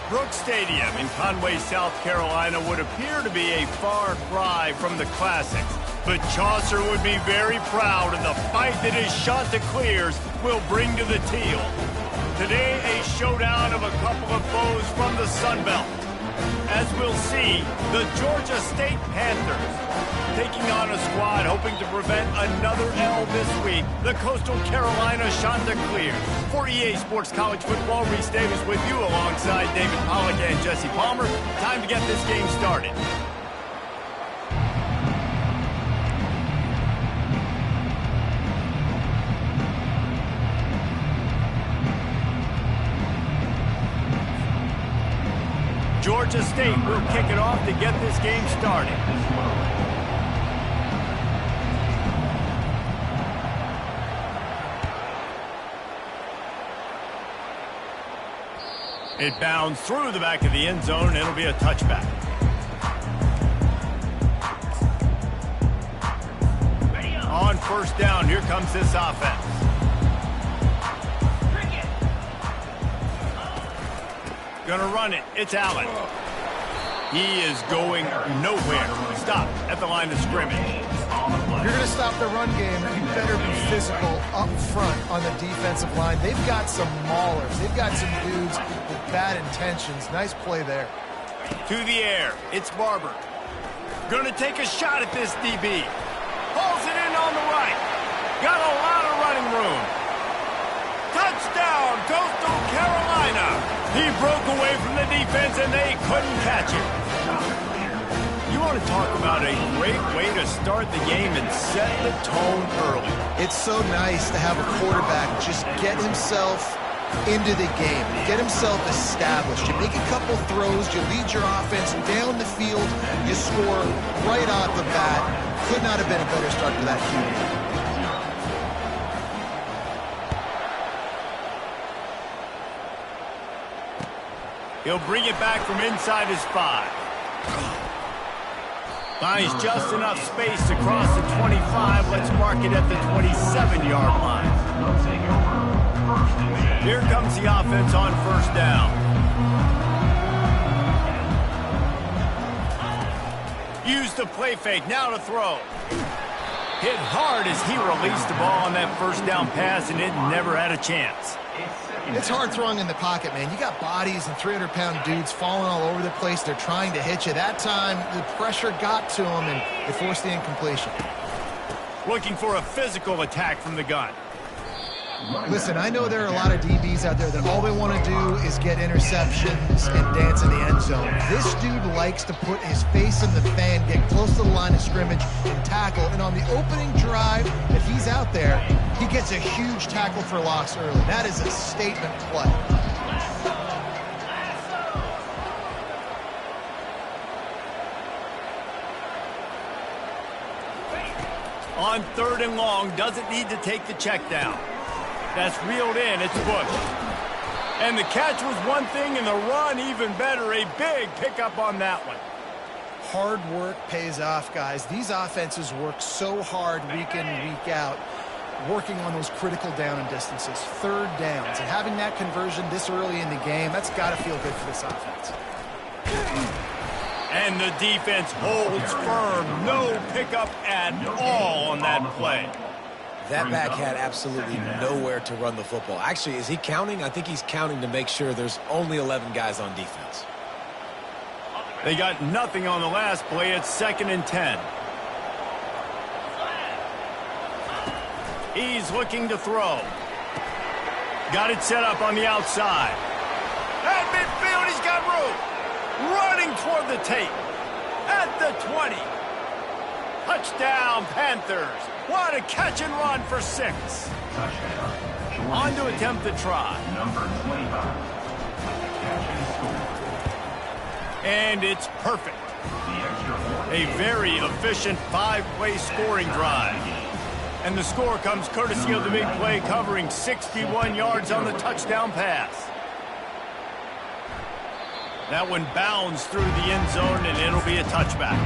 Brooks Stadium in Conway, South Carolina would appear to be a far cry from the classics, but Chaucer would be very proud of the fight that his Chanticleers will bring to the Teal. Today, a showdown of a couple of foes from the Sun Belt. As we'll see, the Georgia State Panthers taking on a squad hoping to prevent another L this week, the Coastal Carolina Chanticleers. For EA Sports College Football, Reese Davis with you alongside David Pollack and Jesse Palmer. Time to get this game started. Georgia State will kick it off to get this game started. It bounds through the back of the end zone, and it'll be a touchback. On first down, here comes this offense. Gonna run it. It's Allen. He is going nowhere. Stop at the line of scrimmage. If you're going to stop the run game, you better be physical up front on the defensive line. They've got some maulers. They've got some dudes with bad intentions. Nice play there. To the air. It's Barber. Gonna take a shot at this DB. Pulls it in on the right. Got a lot of running room. Touchdown, Coastal Carolina. He broke away from the defense, and they couldn't catch him. You want to talk about a great way to start the game and set the tone early. It's so nice to have a quarterback just get himself into the game, get himself established. You make a couple throws, you lead your offense down the field, you score right off the bat. Could not have been a better start for that QB. He'll bring it back from inside his 5. Finds just enough space to cross the 25. Let's mark it at the 27-yard line. Here comes the offense on first down. Use the play fake. Now to throw. Hit hard as he released the ball on that first down pass, and it never had a chance. It's hard throwing in the pocket, man. You got bodies and 300-pound dudes falling all over the place. They're trying to hit you. That time, the pressure got to them, and it forced the incompletion. Looking for a physical attack from the gun. Listen, I know there are a lot of DBs out there that all they want to do is get interceptions and dance in the end zone. This dude likes to put his face in the fan, get close to the line of scrimmage, and tackle. And on the opening drive that he's out there, he gets a huge tackle for loss early. That is a statement play. On third and long, doesn't need to take the check down. That's reeled in. It's Bush. And the catch was one thing, and the run even better. A big pickup on that one. Hard work pays off, guys. These offenses work so hard week in, week out, working on those critical down and distances, third downs. And having that conversion this early in the game, that's got to feel good for this offense. And the defense holds firm. No pickup at all on that play. That back had absolutely nowhere to run the football. Actually, is he counting? I think he's counting to make sure there's only 11 guys on defense. They got nothing on the last play. It's 2nd and 10. He's looking to throw. Got it set up on the outside. At midfield, he's got room. Running toward the tape. At the 20. Touchdown, Panthers. What a catch and run for 6. On to attempt the try. And it's perfect. A very efficient 5-play scoring drive. And the score comes courtesy of the big play covering 61 yards on the touchdown pass. That one bounds through the end zone, and it'll be a touchback.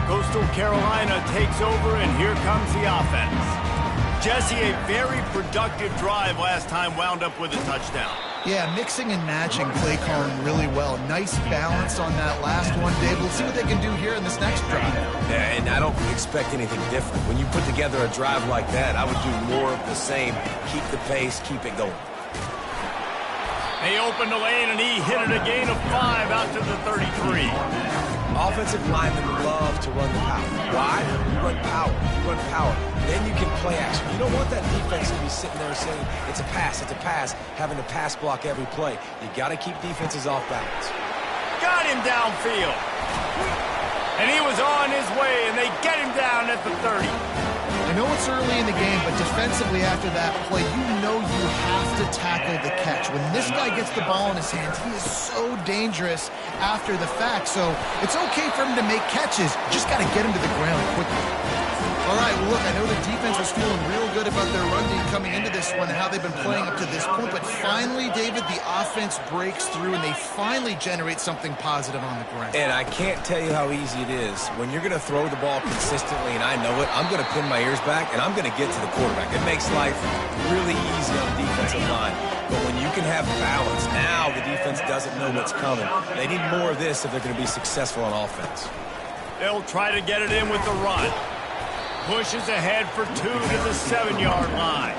Coastal Carolina takes over, and here comes the offense. Jesse, a very productive drive last time wound up with a touchdown. Yeah, mixing and matching play calling really well. Nice balance on that last one, Dave. We'll see what they can do here in this next drive. Yeah, and I don't expect anything different. When you put together a drive like that, I would do more of the same. Keep the pace, keep it going. They opened the lane, and he hit it a gain of 5 out to the 33. Offensive linemen love to run the power. Why? You run power. You run power. Then you can play action. You don't want that defense to be sitting there saying, it's a pass, having to pass block every play. You got to keep defenses off balance. Got him downfield. And he was on his way, and they get him down at the 30. I know it's early in the game, but defensively after that play, you know you have to tackle the catch. When this guy gets the ball in his hands, he is so dangerous after the fact. So it's okay for him to make catches. Just got to get him to the ground quickly. All right, well, look, I know the defense was feeling real good about their run D coming into this one and how they've been playing up to this point. But finally, David, the offense breaks through, and they finally generate something positive on the ground. And I can't tell you how easy it is. When you're going to throw the ball consistently, and I know it, I'm going to pin my ears back, and I'm going to get to the quarterback. It makes life really easy on the defensive line. But when you can have balance, now the defense doesn't know what's coming. They need more of this if they're going to be successful on offense. They'll try to get it in with the run. Pushes ahead for 2 to the 7-yard line.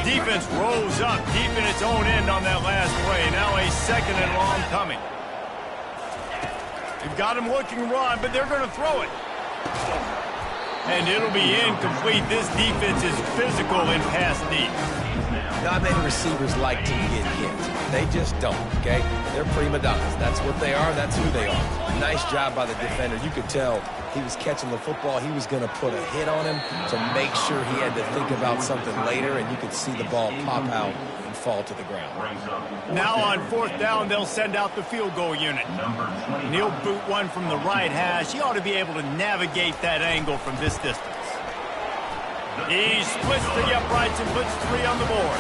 Defense rose up deep in its own end on that last play. Now a 2nd and long coming. They've got him looking run, but they're going to throw it. And it'll be incomplete. This defense is physical in pass deep. Not many receivers like to get hit. They just don't, okay? They're prima donnas. That's what they are. That's who they are. Nice job by the defender. You could tell he was catching the football. He was going to put a hit on him to make sure he had to think about something later, and you could see the ball pop out and fall to the ground. Now on 4th down, they'll send out the field goal unit. And he'll boot one from the right hash. He ought to be able to navigate that angle from this distance. He splits the uprights and puts 3 on the board.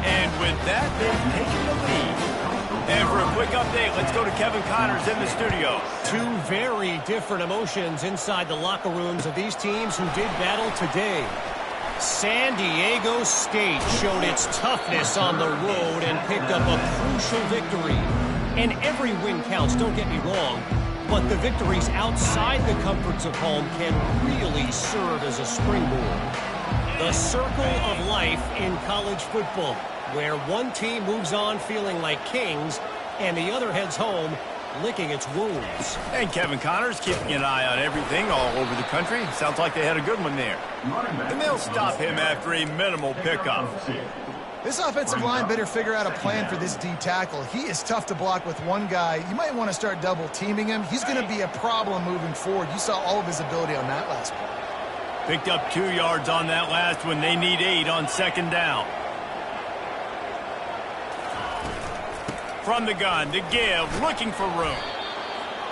And with that, they've taken the lead. And for a quick update, let's go to Kevin Connors in the studio. 2 very different emotions inside the locker rooms of these teams who did battle today. San Diego State showed its toughness on the road and picked up a crucial victory. And every win counts, don't get me wrong. But the victories outside the comforts of home can really serve as a springboard. The circle of life in college football, where one team moves on feeling like kings and the other heads home licking its wounds. And Kevin Connors keeping an eye on everything all over the country. Sounds like they had a good one there. And they'll stop him after a minimal pickup. This offensive line better figure out a plan for this D tackle. He is tough to block with one guy. You might want to start double teaming him. He's going to be a problem moving forward. You saw all of his ability on that last play. Picked up 2 yards on that last one. They need 8 on 2nd down. From the gun, to give, looking for room.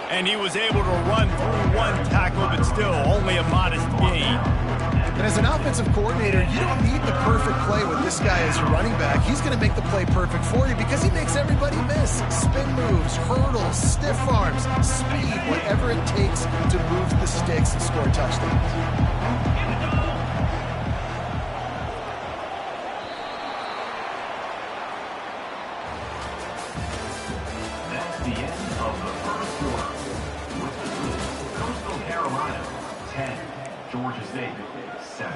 And he was able to run through 1 tackle, but still only a modest gain. And as an offensive coordinator, you don't need the perfect play with this guy as your running back. He's going to make the play perfect for you because he makes everybody miss. Spin moves, hurdles, stiff arms, speed, whatever it takes to move the sticks and score touchdowns. That's the end of the first quarter. Coastal Carolina, 10. Georgia State, 7.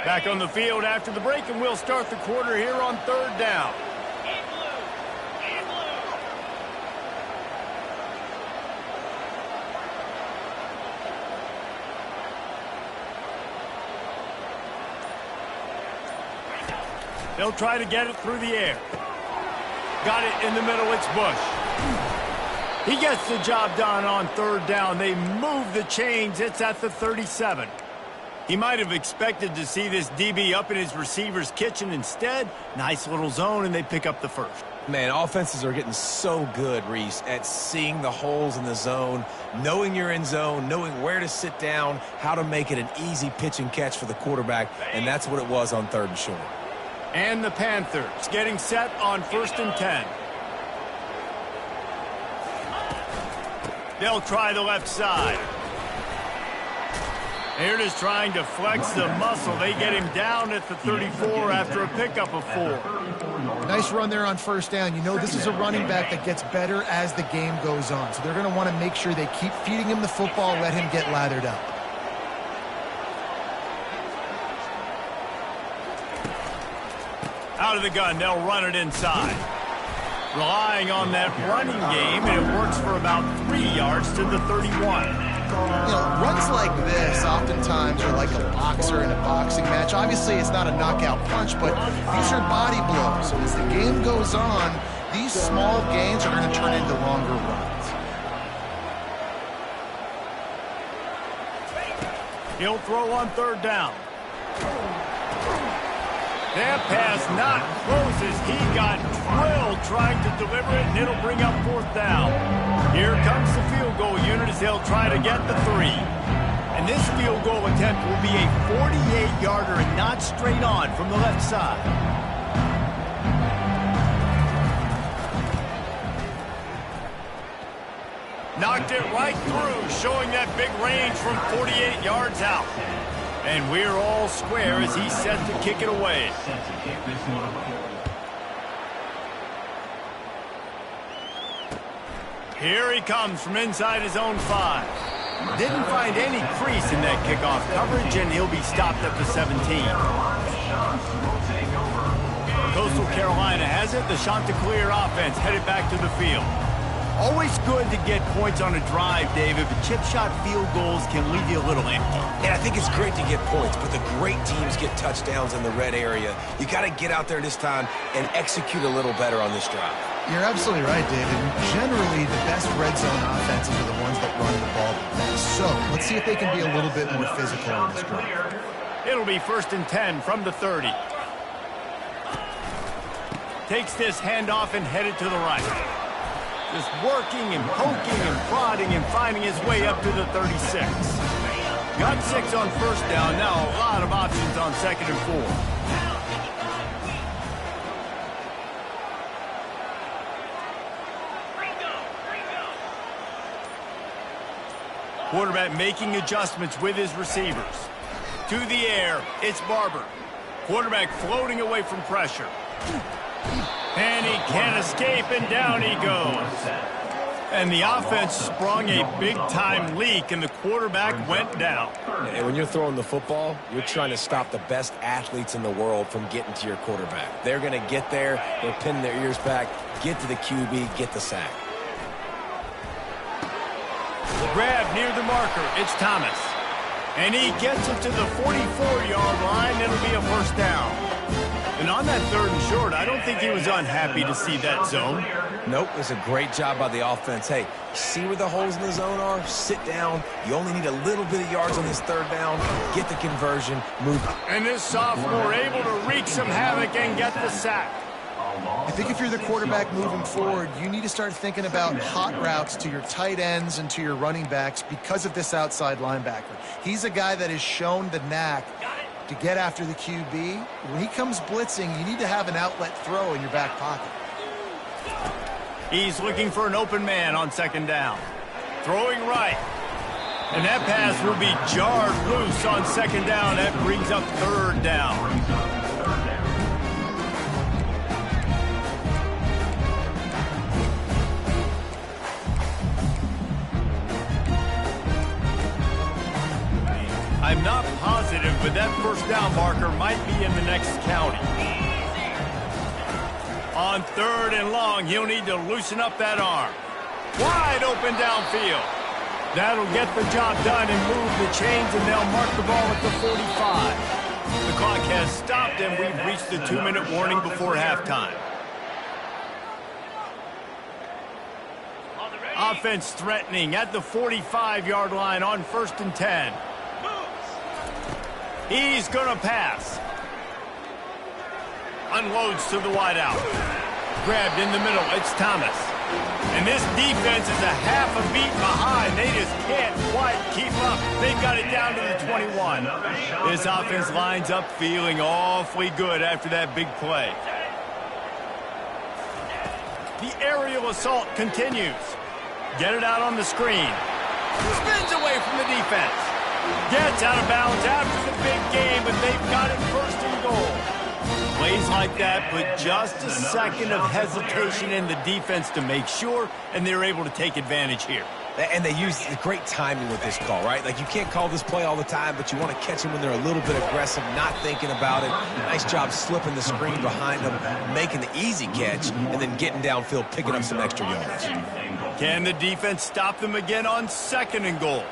Back on the field after the break, and we'll start the quarter here on 3rd down. They'll try to get it through the air. Got it in the middle, it's Bush. He gets the job done on 3rd down. They move the chains, it's at the 37. He might have expected to see this DB up in his receiver's kitchen. Instead, nice little zone, and they pick up the first. Man, offenses are getting so good, Reese, at seeing the holes in the zone, knowing you're in zone, knowing where to sit down, how to make it an easy pitch and catch for the quarterback, and that's what it was on 3rd and short. And the Panthers getting set on 1st and 10. They'll try the left side. They're just trying to flex the muscle. They get him down at the 34 after a pickup of 4. Nice run there on 1st down. You know, this is a running back that gets better as the game goes on. So they're going to want to make sure they keep feeding him the football, let him get lathered up. Out of the gun, they'll run it inside. Relying on that running game, and it works for about 3 yards to the 31. You know, runs like this oftentimes are like a boxer in a boxing match. Obviously, it's not a knockout punch, but these are body blows. So as the game goes on, these small gains are going to turn into longer runs. He'll throw on 3rd down. That pass not close as he got drilled trying to deliver it, and it'll bring up 4th down. Here comes the field goal unit as they'll try to get the 3. And this field goal attempt will be a 48-yarder and not straight on from the left side. Knocked it right through, showing that big range from 48 yards out. And we're all square as he's set to kick it away. Here he comes from inside his own 5. Didn't find any crease in that kickoff coverage, and he'll be stopped at the 17. Coastal Carolina has it. The Chanticleer offense headed back to the field. Always good to get points on a drive, David, but chip shot field goals can leave you a little empty. And I think it's great to get points, but the great teams get touchdowns in the red area. You got to get out there this time and execute a little better on this drive. You're absolutely right, David. Generally, the best red zone offenses are the ones that run the ball the best. So let's see if they can be a little bit more physical on this drive. It'll be 1st and 10 from the 30. Takes this handoff and headed to the right. Just working and poking and prodding and finding his way up to the 36. Got 6 on 1st down. Now a lot of options on 2nd and 4. Quarterback making adjustments with his receivers. To the air, it's Barber. Quarterback floating away from pressure. And he can't escape, and down he goes. And the offense sprung a big-time leak, and the quarterback went down. And when you're throwing the football, you're trying to stop the best athletes in the world from getting to your quarterback. They're going to get there, they're pinning their ears back, get to the QB, get the sack. Grab near the marker, it's Thomas. And he gets it to the 44-yard line. It'll be a 1st down. And on that 3rd and short, I don't think he was unhappy to see that zone. Nope, it's a great job by the offense. Hey, see where the holes in the zone are? Sit down. You only need a little bit of yards on this 3rd down. Get the conversion, move. And this sophomore able to wreak some havoc and get the sack. I think if you're the quarterback moving forward, you need to start thinking about hot routes to your tight ends and to your running backs because of this outside linebacker. He's a guy that has shown the knack to get after the QB. When he comes blitzing, you need to have an outlet throw in your back pocket. He's looking for an open man on 2nd down. Throwing right. And that pass will be jarred loose on 2nd down. That brings up 3rd down. I'm not positive, but that 1st down marker might be in the next county. On 3rd and long, he'll need to loosen up that arm. Wide open downfield. That'll get the job done and move the chains, and they'll mark the ball at the 45. The clock has stopped, and we've reached the 2-minute warning before halftime. Offense threatening at the 45-yard line on 1st and 10. He's going to pass. Unloads to the wideout. Grabbed in the middle. It's Thomas. And this defense is a half a beat behind. They just can't quite keep up. They've got it down to the 21. This offense lines up feeling awfully good after that big play. The aerial assault continues. Get it out on the screen. Spins away from the defense. Gets out of bounds after the big game, but they've got it first and goal. Plays like that, but just a second of hesitation in the defense to make sure, and they're able to take advantage here. And they use the great timing with this call, right? Like, you can't call this play all the time, but you want to catch them when they're a little bit aggressive, not thinking about it. Nice job slipping the screen behind them, making the easy catch, and then getting downfield, picking up some extra yards. Can the defense stop them again on second and goal?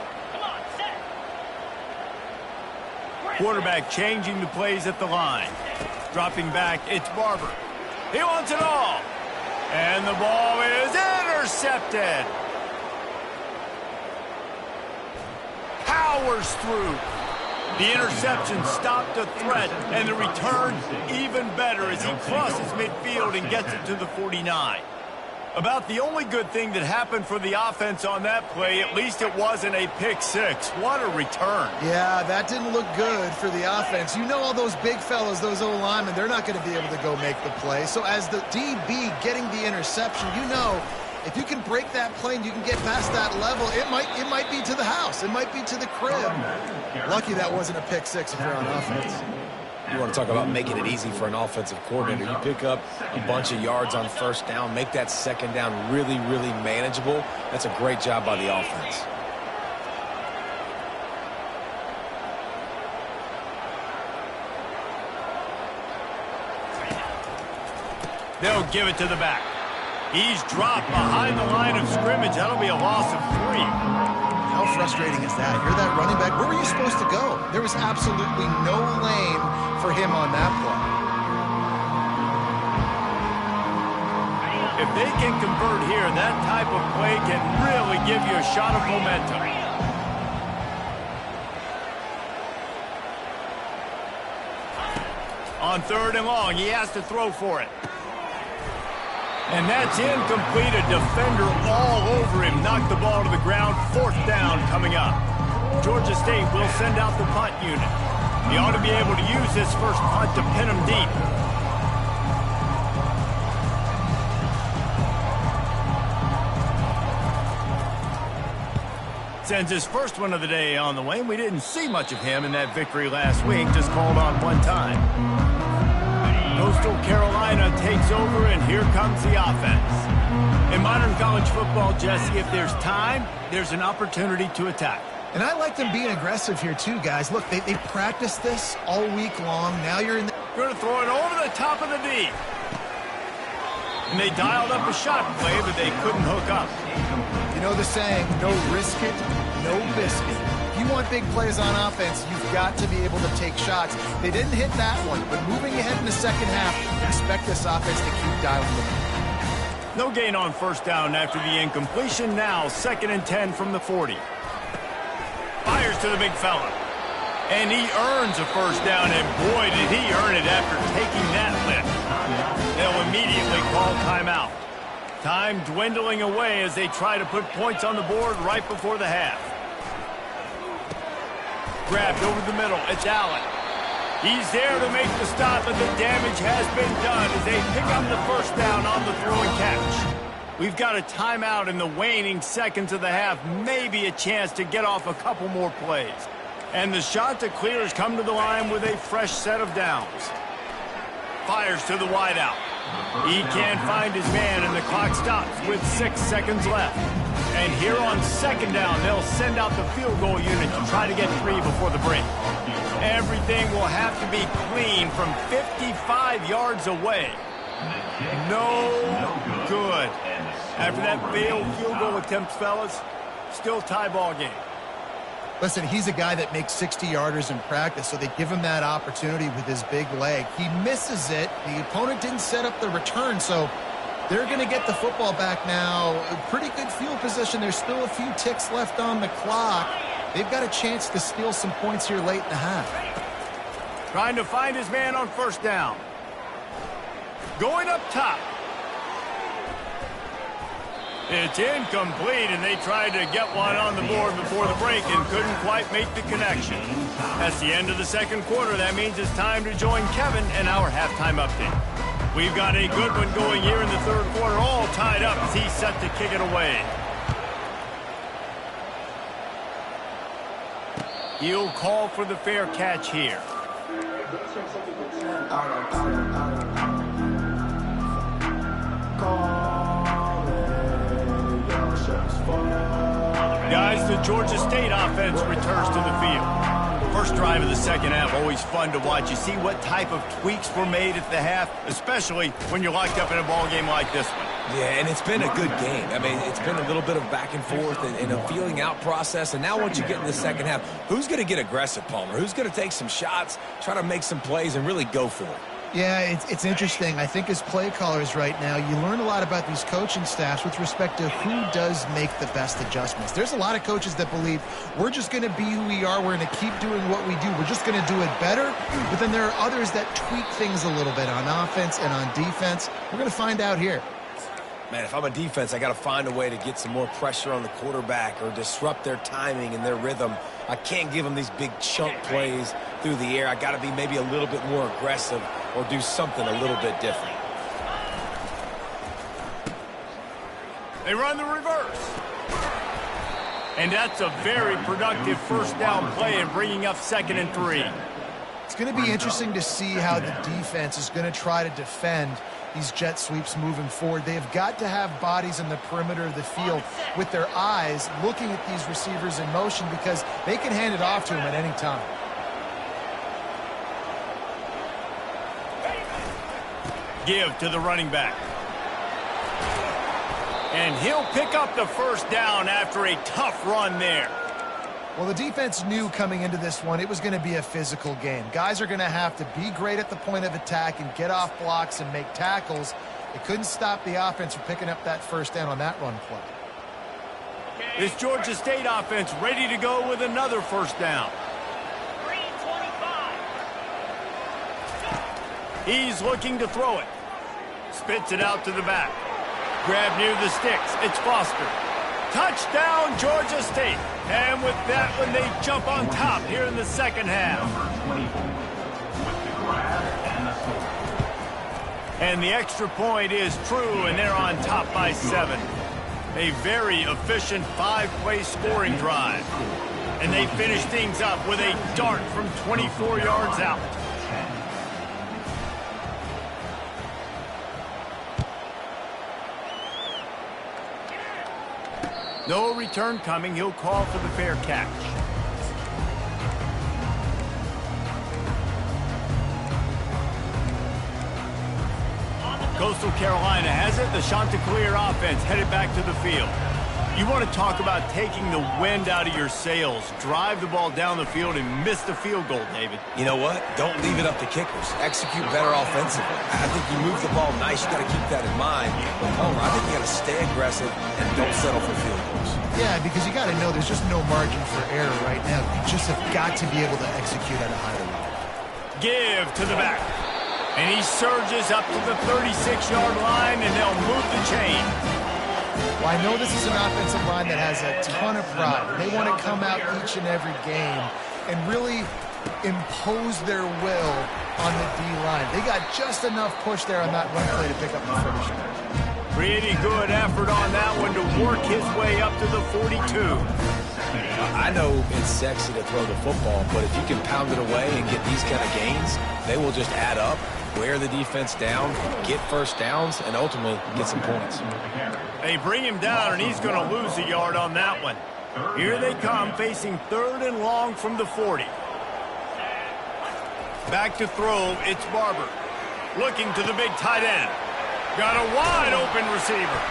Quarterback changing the plays at the line. Dropping back, it's Barber. He wants it all. And the ball is intercepted. Powers through. The interception stopped a threat, and the return even better as he crosses midfield and gets it to the 49. About the only good thing that happened for the offense on that play, at least it wasn't a pick six. What a return. Yeah, that didn't look good for the offense. You know all those big fellas, those O-linemen, they're not going to be able to go make the play. So as the DB getting the interception, you know, if you can break that play and you can get past that level, it might be to the house. It might be to the crib. Lucky that wasn't a pick six if you're on offense. You want to talk about making it easy for an offensive coordinator. You pick up a bunch of yards on first down, make that second down really, really manageable. That's a great job by the offense. They'll give it to the back. He's dropped behind the line of scrimmage. That'll be a loss of 3. How frustrating is that? You're that running back. Where were you supposed to go? There was absolutely no lane for him on that play. If they can convert here, that type of play can really give you a shot of momentum. On third and long, he has to throw for it. And that's incomplete. A defender all over him. Knocked the ball to the ground. Fourth down coming up. Georgia State will send out the punt unit. He ought to be able to use this first punt to pin him deep. Sends his first one of the day on the way. We didn't see much of him in that victory last week. Just called on one time. Coastal Carolina takes over, and here comes the offense. In modern college football, Jesse, if there's time, there's an opportunity to attack. And I like them being aggressive here too, guys. Look, they practiced this all week long. Now you're in the... Going to throw it over the top of the D. And they dialed up a shot play, but they couldn't hook up. You know the saying, no risk it, no biscuit. If you want big plays on offense, you've got to be able to take shots. They didn't hit that one, but moving ahead in the second half, expect this offense to keep dialing them. No gain on first down after the incompletion. Now, 2nd and 10 from the 40. Fires to the big fella. And he earns a first down, and boy, did he earn it after taking that lift. They'll immediately call timeout. Time dwindling away as they try to put points on the board right before the half. Grabbed over the middle. It's Allen. He's there to make the stop, but the damage has been done as they pick up the first down on the throw and catch. We've got a timeout in the waning seconds of the half. Maybe a chance to get off a couple more plays. And the shot to clear has come to the line with a fresh set of downs. Fires to the wideout. He can't find his man, and the clock stops with 6 seconds left. And here on second down, they'll send out the field goal unit to try to get 3 before the break. Everything will have to be clean from 55 yards away. No good. After that failed field goal attempts, fellas, still tie ball game. Listen, he's a guy that makes 60-yarders in practice, so they give him that opportunity with his big leg. He misses it. The opponent didn't set up the return, so they're going to get the football back now. Pretty good field position. There's still a few ticks left on the clock. They've got a chance to steal some points here late in the half. Trying to find his man on first down. Going up top. It's incomplete, and they tried to get one on the board before the break and couldn't quite make the connection. That's the end of the second quarter. That means it's time to join Kevin and our halftime update. We've got a good one going here in the third quarter, all tied up as he's set to kick it away. He'll call for the fair catch here. Guys, the Georgia State offense returns to the field. First drive of the second half, always fun to watch. You see what type of tweaks were made at the half, especially when you're locked up in a ball game like this one. Yeah, and it's been a good game. I mean, it's been a little bit of back and forth and a feeling out process. And now once you get in the second half, who's going to get aggressive, Palmer? Who's going to take some shots, try to make some plays, and really go for it? Yeah, it's interesting. I think as play callers right now, you learn a lot about these coaching staffs with respect to who does make the best adjustments. There's a lot of coaches that believe we're just going to be who we are. We're going to keep doing what we do. We're just going to do it better. But then there are others that tweak things a little bit on offense and on defense. We're going to find out here. Man, if I'm a defense, I got to find a way to get some more pressure on the quarterback or disrupt their timing and their rhythm. I can't give them these big chunk plays through the air. I got to be maybe a little bit more aggressive or do something a little bit different. They run the reverse. And that's a very productive first down play and bringing up 2nd and 3. It's going to be interesting to see how the defense is going to try to defend these jet sweeps moving forward. They have got to have bodies in the perimeter of the field with their eyes looking at these receivers in motion because they can hand it off to them at any time. Give to the running back. And he'll pick up the first down after a tough run there. Well, the defense knew coming into this one it was going to be a physical game. Guys are going to have to be great at the point of attack and get off blocks and make tackles. It couldn't stop the offense from picking up that first down on that run play. This Georgia State offense ready to go with another first down. He's looking to throw it. Spits it out to the back. Grab near the sticks. It's Foster. Touchdown, Georgia State. And with that one, they jump on top here in the second half. And the extra point is true, and they're on top by 7. A very efficient 5-play scoring drive. And they finish things up with a dart from 24 yards out. No return coming. He'll call for the fair catch. Coastal Carolina has it. The Chanticleer offense headed back to the field. You want to talk about taking the wind out of your sails. Drive the ball down the field and miss the field goal, David. You know what? Don't leave it up to kickers. Execute better offensively. I think you move the ball nice. You got to keep that in mind. But Palmer, I think you got to stay aggressive and don't settle for field goals. Yeah, because you got to know there's just no margin for error right now. You just have got to be able to execute at a higher level. Give to the back. And he surges up to the 36-yard line, and they'll move the chain. Well, I know this is an offensive line that has a ton of pride. They want to come out each and every game and really impose their will on the D-line. They got just enough push there on that run play to pick up the finish. Pretty good effort on that one to work his way up to the 42. I know it's sexy to throw the football, but if you can pound it away and get these kind of gains, they will just add up, wear the defense down, get first downs, and ultimately get some points. They bring him down, and he's going to lose a yard on that one. Here they come, facing 3rd and long from the 40. Back to throw, it's Barber. Looking to the big tight end. Got a wide open receiver.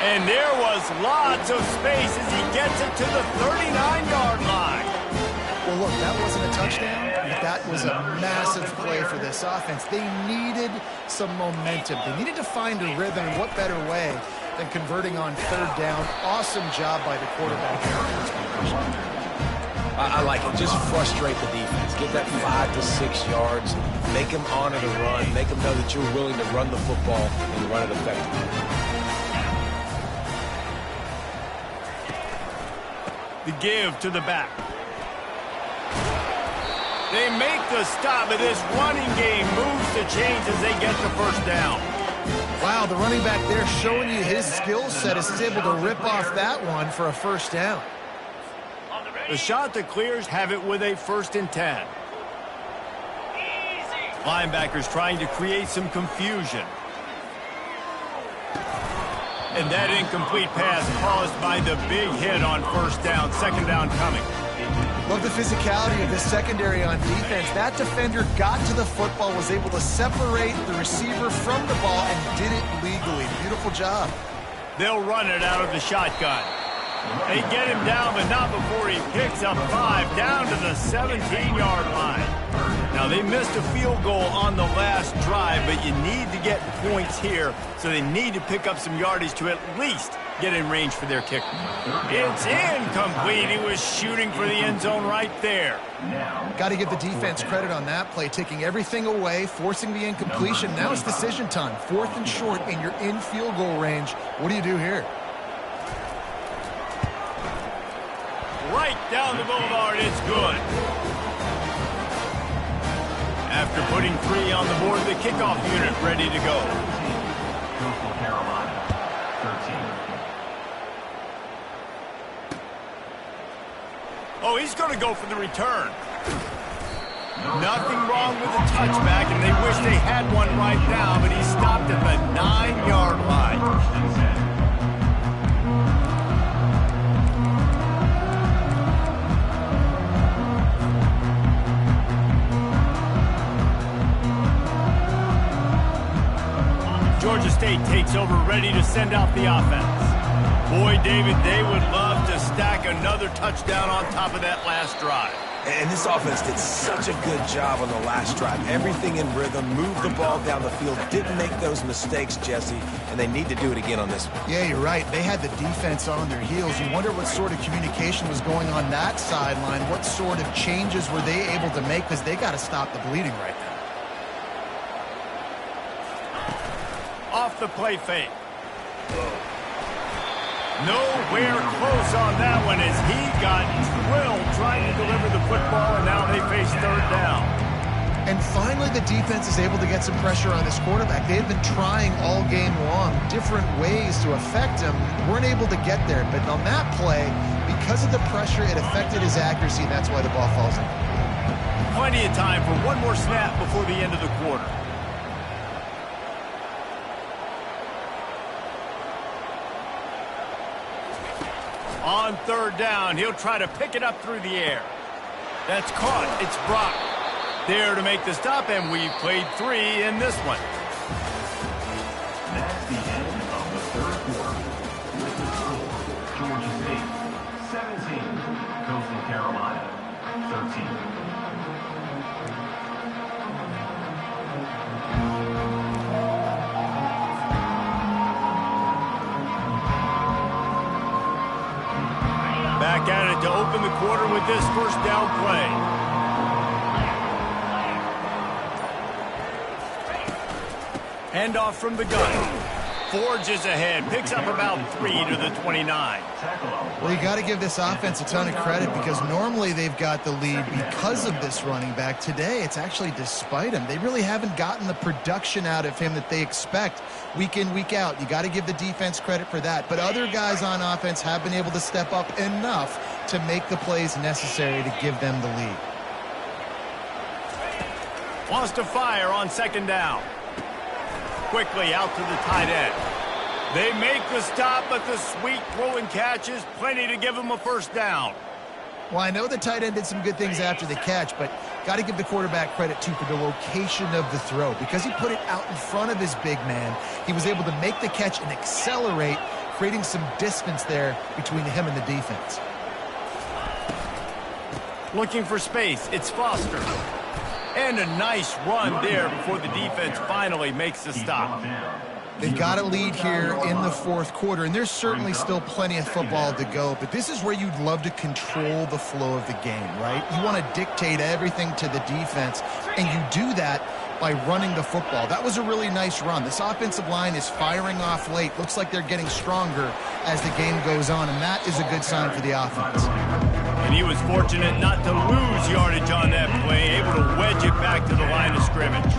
And there was lots of space as he gets it to the 39-yard line. Well, look, that wasn't a touchdown, but that was a massive play for this offense. They needed some momentum. They needed to find a rhythm. What better way than converting on 3rd down? Awesome job by the quarterback. I like it. Just frustrate the defense. Get that 5 to 6 yards. Make them honor the run. Make them know that you're willing to run the football and run it effectively. The give to the back. They make the stop, but this running game moves the chains as they get the first down. Wow, the running back there showing you his skill set as he's able to rip off that one for a first down. The shot that clears have it with a 1st and 10. Linebackers trying to create some confusion. And that incomplete pass caused by the big hit on 1st down, 2nd down coming. Love the physicality of this secondary on defense. That defender got to the football, was able to separate the receiver from the ball, and did it legally. Beautiful job. They'll run it out of the shotgun. They get him down, but not before he picks up 5 down to the 17-yard line. Now, they missed a field goal on the last drive, but you need to get points here, so they need to pick up some yardage to at least get in range for their kicker. It's incomplete. He was shooting for the end zone right there. Got to give the defense credit on that play, taking everything away, forcing the incompletion. Now it's decision time. 4th and short, and you're in field goal range. What do you do here? Right down the boulevard, it's good. After putting 3 on the board, the kickoff unit ready to go. Coastal Carolina, 13. Oh, he's going to go for the return. Nothing wrong with the touchback, and they wish they had one right now, but he stopped at the 9-yard line. Georgia State takes over, ready to send out the offense. Boy, David, they would love to stack another touchdown on top of that last drive. And this offense did such a good job on the last drive. Everything in rhythm, moved the ball down the field, didn't make those mistakes, Jesse, and they need to do it again on this one. Yeah, you're right. They had the defense on their heels. You wonder what sort of communication was going on that sideline. What sort of changes were they able to make, because they got to stop the bleeding right now. Off the play fake. Nowhere close on that one as he got drilled trying to deliver the football, and now they face 3rd down. And finally, the defense is able to get some pressure on this quarterback. They've been trying all game long different ways to affect him. Weren't able to get there, but on that play, because of the pressure, it affected his accuracy, and that's why the ball falls in. Plenty of time for one more snap before the end of the quarter. On 3rd down, he'll try to pick it up through the air. That's caught. It's Brock. There to make the stop, and we've played 3 in this one. That's the end of the 3rd quarter. With the score, Georgia State, 17, Coastal Carolina, 13. Back at it to open the quarter with this 1st down play. Handoff from the gun. Forges ahead, picks up about 3 to the 29. Well, you got to give this offense a ton of credit, because normally they've got the lead because of this running back. Today, it's actually despite him. They really haven't gotten the production out of him that they expect week in, week out. You got to give the defense credit for that. But other guys on offense have been able to step up enough to make the plays necessary to give them the lead. Wants to fire on 2nd down. Quickly out to the tight end. They make the stop, but the sweet throw and catch is plenty to give them a 1st down. Well, I know the tight end did some good things after the catch, but got to give the quarterback credit, too, for the location of the throw. Because he put it out in front of his big man, he was able to make the catch and accelerate, creating some distance there between him and the defense. Looking for space. It's Foster. And a nice run there before the defense finally makes the stop. They've got a lead here in the 4th quarter, and there's certainly still plenty of football to go, but this is where you'd love to control the flow of the game, right? You want to dictate everything to the defense, and you do that by running the football. That was a really nice run. This offensive line is firing off late. Looks like they're getting stronger as the game goes on, and that is a good sign for the offense. And he was fortunate not to lose yardage on that play, able to wedge it back to the line of scrimmage.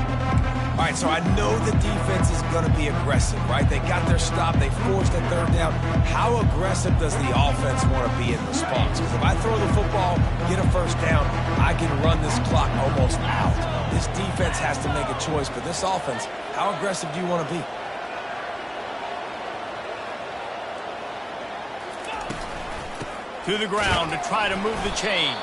All right, so I know the defense is going to be aggressive, right? They got their stop. They forced a third down. How aggressive does the offense want to be in response? Because if I throw the football, get a first down, I can run this clock almost out. This defense has to make a choice, but this offense, how aggressive do you want to be? To the ground to try to move the chains.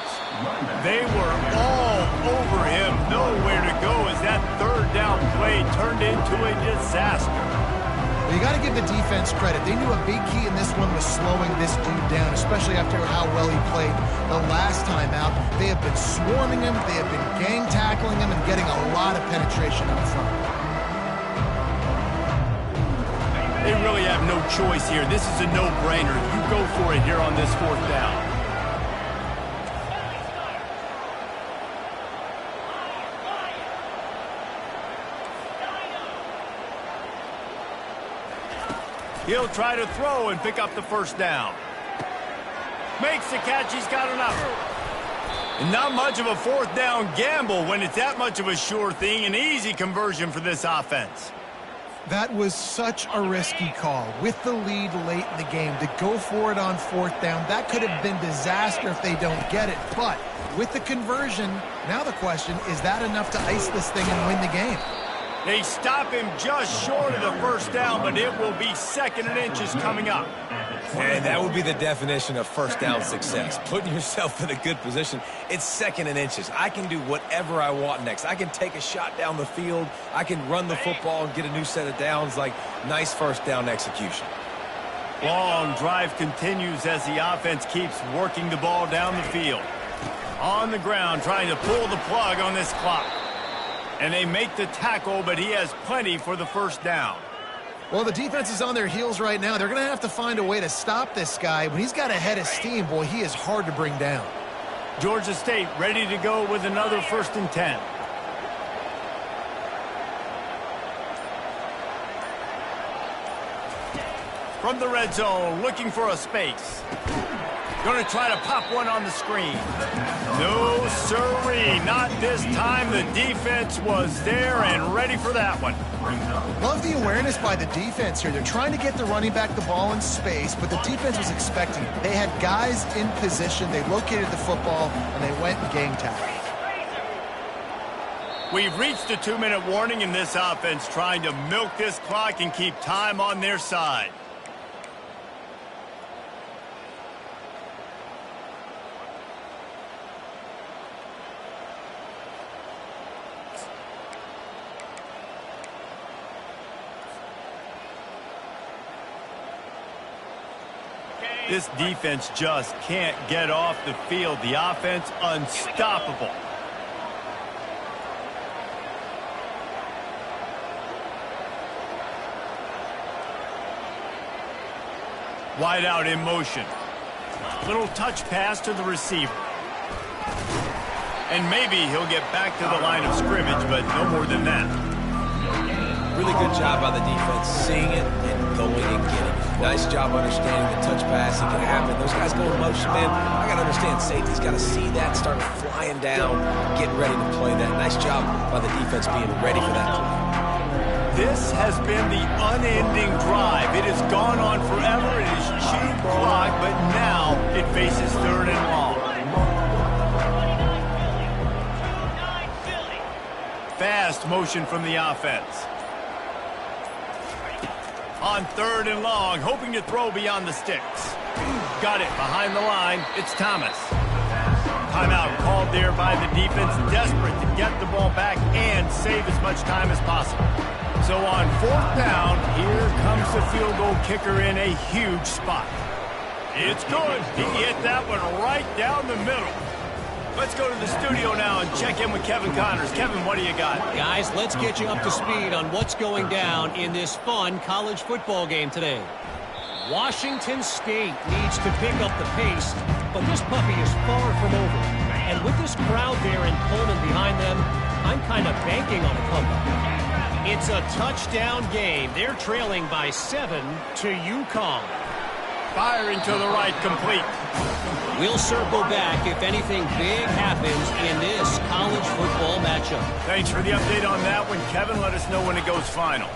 They were all over him, nowhere to go as that third down play turned into a disaster. Well, you got to give the defense credit. They knew a big key in this one was slowing this dude down, especially after how well he played the last time out. They have been swarming him, they have been gang tackling him, and getting a lot of penetration up front. They really have no choice here. This is a no-brainer. You go for it here on this fourth down. He'll try to throw and pick up the first down. Makes the catch. He's got enough. And not much of a fourth down gamble when it's that much of a sure thing. An easy conversion for this offense. That was such a risky call. With the lead late in the game, to go for it on fourth down, that could have been disaster if they don't get it. But with the conversion, now the question, is that enough to ice this thing and win the game? They stop him just short of the first down, but it will be second and inches coming up. And that would be the definition of first down success. Putting yourself in a good position. It's second and inches. I can do whatever I want next. I can take a shot down the field. I can run the football and get a new set of downs. Like, nice first down execution. Long drive continues as the offense keeps working the ball down the field. On the ground, trying to pull the plug on this clock. And they make the tackle, but he has plenty for the first down. Well, the defense is on their heels right now. They're going to have to find a way to stop this guy. When he's got a head of steam, boy, he is hard to bring down. Georgia State ready to go with another 1st and 10. From the red zone, looking for a space. Going to try to pop one on the screen. No, sirree, not this time. The defense was there and ready for that one. Love the awareness by the defense here. They're trying to get the running back the ball in space, but the defense was expecting it. They had guys in position. They located the football, and they went and gang tackled. We've reached a 2-minute warning in this offense, trying to milk this clock and keep time on their side. This defense just can't get off the field. The offense unstoppable. Wide out in motion. Little touch pass to the receiver. And maybe he'll get back to the line of scrimmage, but no more than that. Really good job by the defense, seeing it and going and getting it. Nice job understanding the touch pass. It can happen. Those guys go in motion, man. I got to understand, safety's got to see that, start flying down, getting ready to play that. Nice job by the defense being ready for that play. This has been the unending drive. It has gone on forever. It is chewed clock, but now it faces 3rd and long. Fast motion from the offense. On 3rd and long, hoping to throw beyond the sticks. Got it behind the line. It's Thomas. Timeout called there by the defense, desperate to get the ball back and save as much time as possible. So on 4th down, here comes the field goal kicker in a huge spot. It's good. He hit that one right down the middle. Let's go to the studio now and check in with Kevin Connors. Kevin, what do you got? Guys, let's get you up to speed on what's going down in this fun college football game today. Washington State needs to pick up the pace, but this puppy is far from over. And with this crowd there in Pullman behind them, I'm kind of banking on a comeback. It's a touchdown game. They're trailing by 7 to UConn. Firing to the right, complete. We'll circle back if anything big happens in this college football matchup. Thanks for the update on that one, Kevin. Let us know when it goes final.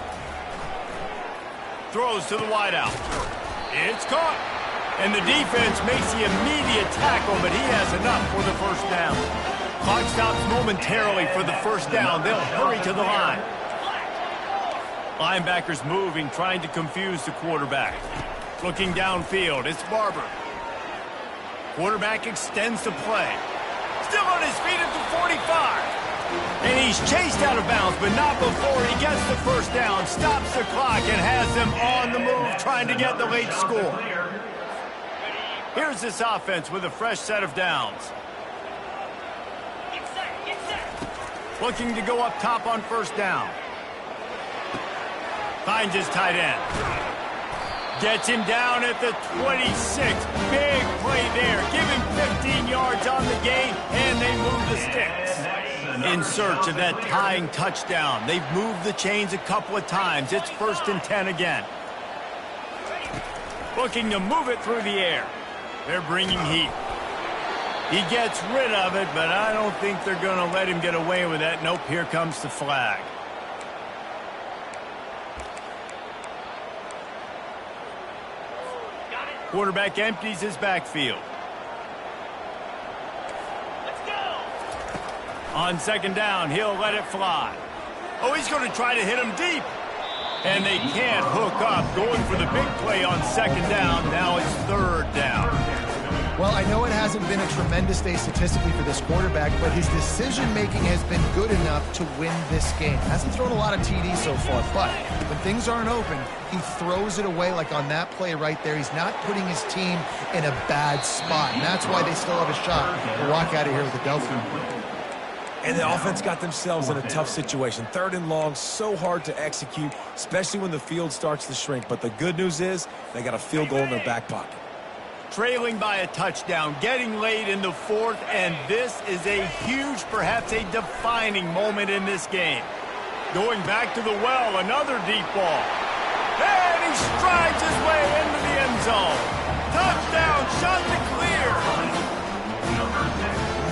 Throws to the wideout. It's caught. And the defense makes the immediate tackle, but he has enough for the first down. Clock stops momentarily for the first down. They'll hurry to the line. Linebackers moving, trying to confuse the quarterback. Looking downfield, it's Barber. Quarterback extends the play. Still on his feet at the 45. And he's chased out of bounds, but not before he gets the first down, stops the clock, and has them on the move, trying to get the late score. Here's this offense with a fresh set of downs. Looking to go up top on first down. Finds his tight end. Gets him down at the 26. Big play there. Give him 15 yards on the gain, and they move the sticks. In search of that tying touchdown. They've moved the chains a couple of times. It's 1st and 10 again. Looking to move it through the air. They're bringing heat. He gets rid of it, but I don't think they're going to let him get away with that. Nope, here comes the flag. Quarterback empties his backfield. Let's go. On second down, he'll let it fly. Oh, he's going to try to hit him deep. And they can't hook up. Going for the big play on second down. Now it's 3rd down. Well, I know it hasn't been a tremendous day statistically for this quarterback, but his decision-making has been good enough to win this game. Hasn't thrown a lot of TDs so far, but when things aren't open, he throws it away like on that play right there. He's not putting his team in a bad spot, and that's why they still have a shot to walk out of here with a W. And the offense got themselves in a tough situation. 3rd and long, so hard to execute, especially when the field starts to shrink. But the good news is they got a field goal in their back pocket. Trailing by a touchdown, getting late in the 4th, and this is a huge, perhaps a defining moment in this game. Going back to the well, another deep ball. And he strides his way into the end zone. Touchdown, shot to clear.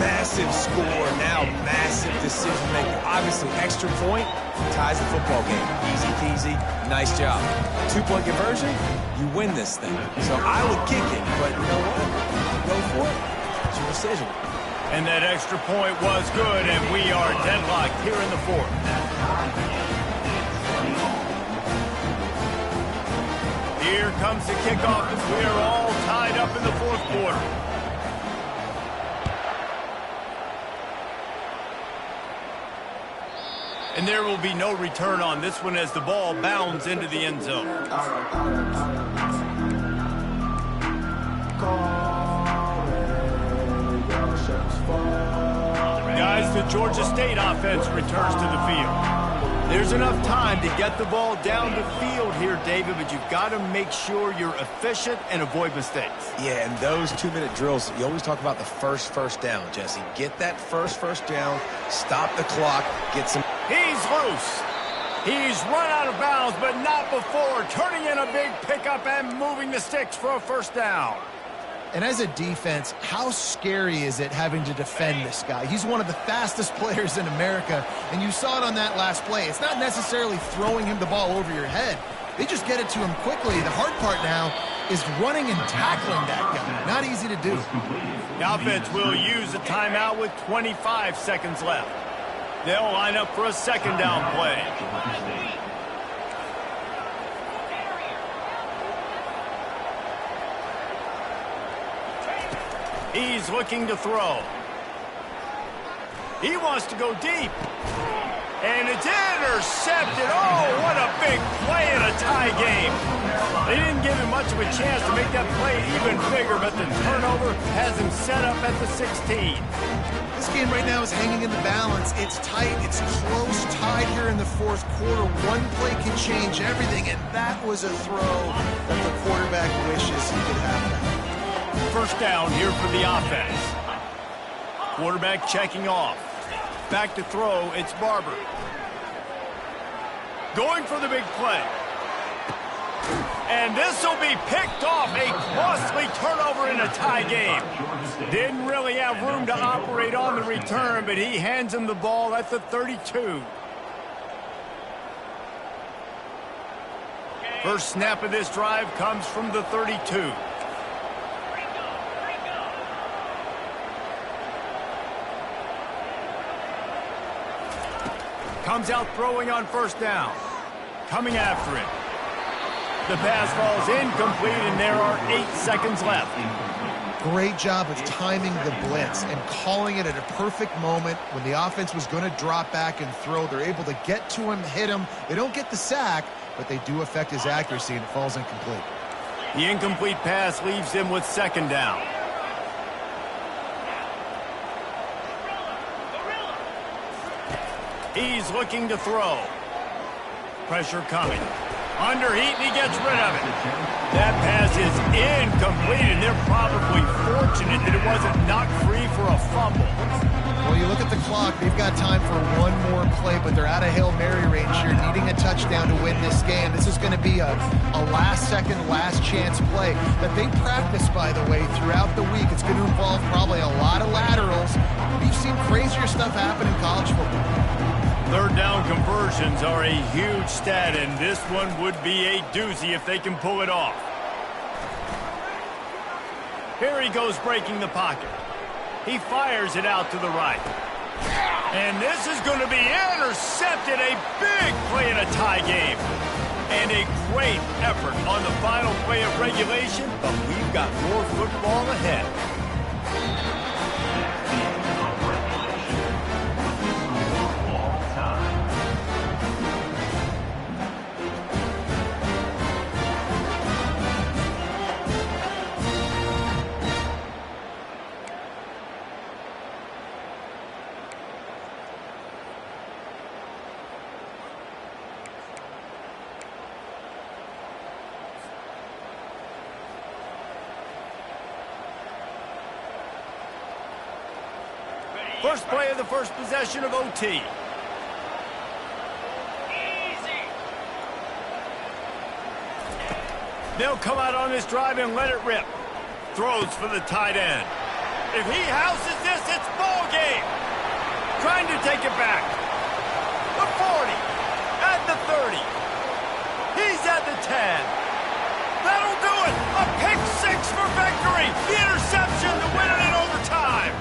Massive score, now massive decision-making. Obviously, extra point ties the football game. Easy peasy, nice job. 2-point conversion, you win this thing. So I would kick it, but you know what? Go for it. It's your decision. And that extra point was good, and we are deadlocked here in the 4th. Here comes the kickoff as we are all tied up in the 4th quarter. And there will be no return on this one as the ball bounds into the end zone. Guys, the Georgia State offense returns to the field. There's enough time to get the ball down the field here, David, but you've got to make sure you're efficient and avoid mistakes. Yeah, and those 2-minute drills, you always talk about the first down, Jesse. Get that first down, stop the clock, get some... He's loose. He's run out of bounds, but not before turning in a big pickup and moving the sticks for a first down. And as a defense, how scary is it having to defend this guy? He's one of the fastest players in America, and you saw it on that last play. It's not necessarily throwing him the ball over your head. They just get it to him quickly. The hard part now is running and tackling that guy. Not easy to do. The offense will use a timeout with 25 seconds left. They'll line up for a second down play. He's looking to throw. He wants to go deep. And it's intercepted. Oh, what a big play in a tie game. They didn't give him much of a chance to make that play even bigger, but the turnover has him set up at the 16. This game right now is hanging in the balance. It's tight. It's close, tied here in the 4th quarter. One play can change everything, and that was a throw that the quarterback wishes he could have. First down here for the offense. Quarterback checking off. Back to throw, it's Barber. Going for the big play. And this will be picked off. A costly turnover in a tie game. Didn't really have room to operate on the return, but he hands him the ball at the 32. First snap of this drive comes from the 32. Comes out throwing on first down. Coming after it. The pass falls incomplete, and there are 8 seconds left. Great job of timing the blitz and calling it at a perfect moment when the offense was going to drop back and throw. They're able to get to him, hit him. They don't get the sack, but they do affect his accuracy, and it falls incomplete. The incomplete pass leaves him with second down. He's looking to throw. Pressure coming. Under heat, and he gets rid of it. That pass is incomplete, and they're probably fortunate that it wasn't knocked free for a fumble. Well, you look at the clock. They've got time for one more play, but they're out of Hail Mary range here, needing a touchdown to win this game. This is going to be a last-second, last-chance play that they practice, by the way, throughout the week. It's going to involve probably a lot of laterals. We've seen crazier stuff happen in college football. Third down conversions are a huge stat, and this one would be a doozy if they can pull it off. Here he goes breaking the pocket. He fires it out to the right. And this is going to be intercepted. A big play in a tie game. And a great effort on the final play of regulation, but we've got more football ahead. First play of the first possession of OT. They'll come out on this drive and let it rip. Throws for the tight end. If he houses this, it's ball game. Trying to take it back. The 40. At the 30. He's at the 10. That'll do it. A pick-6 for victory. The interception to win it in overtime.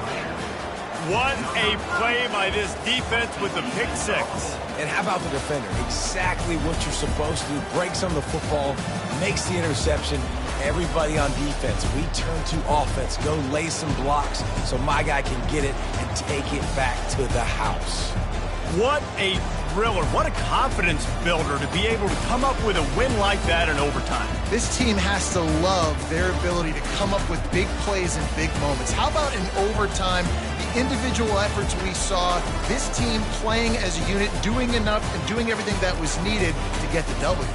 What a play by this defense with the pick-6. And how about the defender? Exactly what you're supposed to do. Breaks on the football, makes the interception. Everybody on defense, we turn to offense. Go lay some blocks so my guy can get it and take it back to the house. What a thriller. What a confidence builder to be able to come up with a win like that in overtime. This team has to love their ability to come up with big plays in big moments. How about in overtime, the individual efforts we saw, this team playing as a unit, doing enough and doing everything that was needed to get the W.